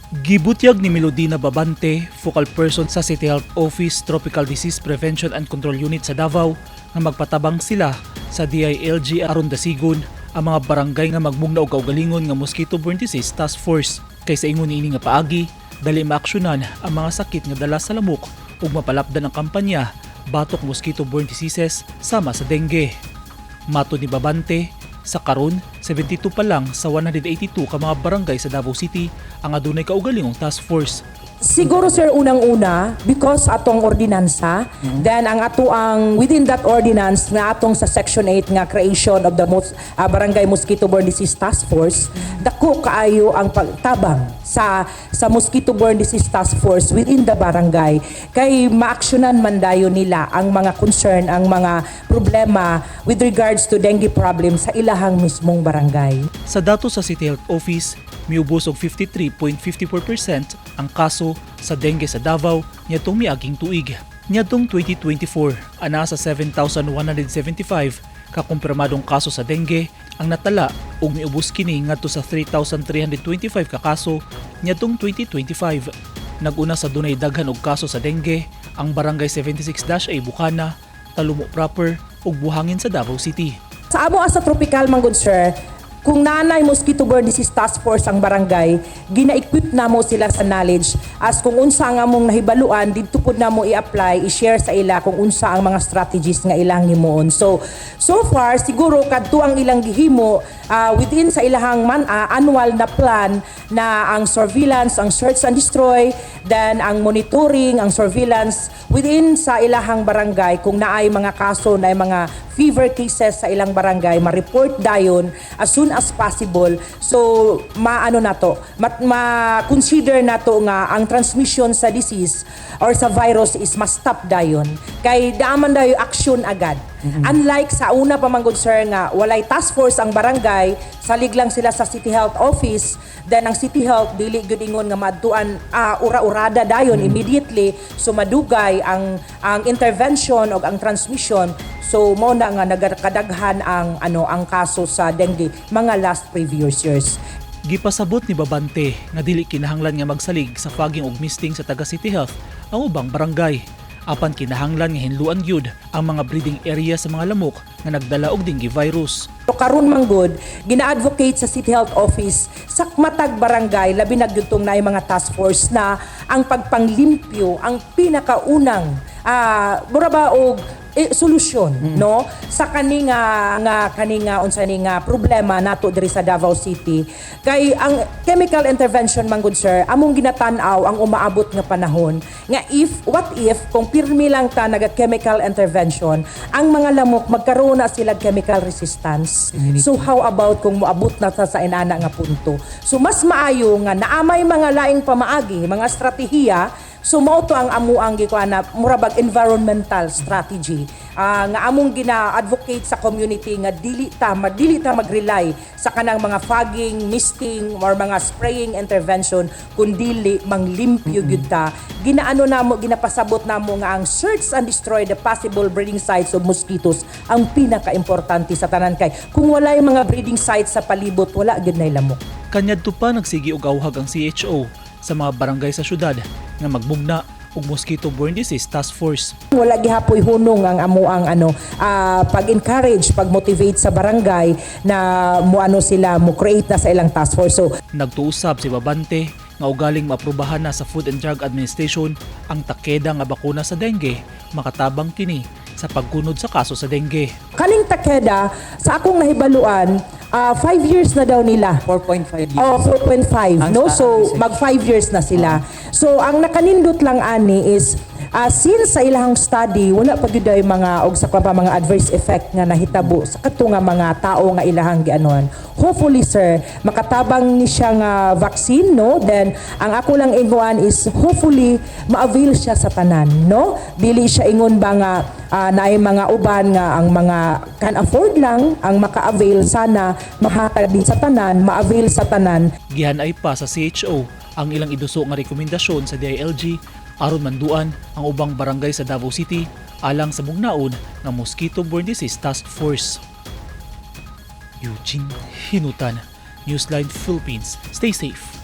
Gibutyag ni Melodina Babante, focal person sa City Health Office Tropical Disease Prevention and Control Unit sa Davao, nga magpatabang sila sa DILG aron dasigon ang mga barangay nga magmugna og kaugalingon nga mosquito-borne disease task force. Kaysa ingon niini nga paagi, dali maaksyonan ang mga sakit nga dala sa lamok ug mapalapdan ang kampanya batok mosquito-borne diseases sama sa dengue. Matud ni Babante, sa karon, 72 pa lang sa 182 ka mga barangay sa Davao City ang adunay kaugalingong task force. Siguro sir, unang-una, because atong ordinansa, then ang within that ordinance nga atong sa Section 8 nga creation of the Barangay Mosquito-Borne Disease Task Force, dako kaayo ang pagtabang sa Mosquito-Borne Disease Task Force within the barangay. Kay maaksyonan man dayo nila ang mga concern, ang mga problema with regards to dengue problem sa ilahang mismong barangay. Sa dato sa City Health Office, miubos og 53.54% ang kaso sa dengue sa Davao niadtong miaging tuig. Niadtong 2024, ana sa 7,175 ka kumpirmadong kaso sa dengue ang natala ug miubos kini ngadto sa 3,325 ka kaso niadtong 2025. Naguna sa dunay daghan og kaso sa dengue ang Barangay 76-A Bukana, Talumo Proper ug Buhangin sa Davao City. Sa amo sa tropical manggod sir, kung nanay Mosquito-Borne Disease Task Force ang barangay, gina-equip na mo sila sa knowledge as kung unsa nga mong nahibaluan, dito po na mo i-apply, i-share sa ila kung unsa ang mga strategies nga ilang himuon. So far, siguro kadto ang ilang gihimo within sa ilahang annual na plan na ang surveillance, ang search and destroy, then ang monitoring, ang surveillance within sa ilahang barangay kung naay mga kaso, naay mga fever cases sa ilang barangay, ma-report dayon as soon as possible. So, ma-consider na to nga ang transmission sa disease or sa virus is ma-stop dayon. Kay daaman dayo action agad. Unlike sa una pa manggod sir nga walay task force ang barangay, salig lang sila sa City Health Office, then ang City Health dili gyud ingon nga madtuan ura-urada dayon immediately, so madugay ang intervention o ang transmission. So mo na nga nagkadaghan ang kaso sa dengue mga last previous years. Gipasabot ni Babante nga dili kinahanglan nga magsalig sa fogging ug misting sa taga City Health ang ubang barangay. Apan kinahanglan nga hinluan gyud ang mga breeding area sa mga lamok nga nagdala og dengue virus. So karon manggod, gina-advocate sa City Health Office sa matag barangay labi na gyud tong naay mga task force na ang pagpanglimpyo ang pinakaunang solusyon no sa kaninga unsa ni nga problema nato diri sa Davao City. Kay ang chemical intervention manggod sir among ginatan-aw ang umaabot nga panahon nga what if kung pirmi lang ta naga chemical intervention ang mga lamok magkaroon na sila chemical resistance. So how about kung moabot na ta sa inana nga punto? So mas maayo nga naamay mga laing pamaagi, mga estratehiya. So mao to ang amuang gikuana murabag environmental strategy nga among gina-advocate sa community nga dili ta mag-rely sa kanang mga fogging, misting or mga spraying intervention kundi manglimpyo gyud ta. Ginapasabot namo nga ang search and destroy the possible breeding sites of mosquitoes ang pinaka-importante sa tanan kay kung wala yung mga breeding sites sa palibot wala gyud nay lamok. Kanyadto pa nagsigi og awhag ang CHO sa mga barangay sa syudad nga magmugna og Mosquito-Borne Disease Task Force. Wala gihapoy hunong ang amuang pag-encourage, pag-motivate sa barangay na sila mo create na sa ilang task force. So nagtuusab si Babante nga ugaling maaprubahan na sa Food and Drug Administration ang Takeda nga bakuna sa dengue, makatabang kini sa pagkunod sa kaso sa dengue. Kaning Takeda sa akong nahibaluan 5 years na daw nila. 4.5 years. 4.5. No? So, mag 5 years na sila. So, ang nakanindot lang ani is, since sa ilang study, wala pa gyud ay mga mga adverse effect nga nahitabo sa kato nga mga tao nga ilahang gianon. Hopefully, sir, makatabang ni siya nga vaccine, no? Then, ang ako lang inguan is, hopefully, ma-avail siya sa tanan, no? Dili siya ingon ba nga naay mga uban nga ang mga can afford lang ang maka-avail, sana mahatag din sa tanan, ma-avail sa tanan. Gihanay pa sa CHO ang ilang iduso nga rekomendasyon sa DILG aron manduan ang ubang barangay sa Davao City alang sa mugnaon nga Mosquito-Borne Disease Task Force. Eugene Hinutan, Newsline Philippines. Stay safe.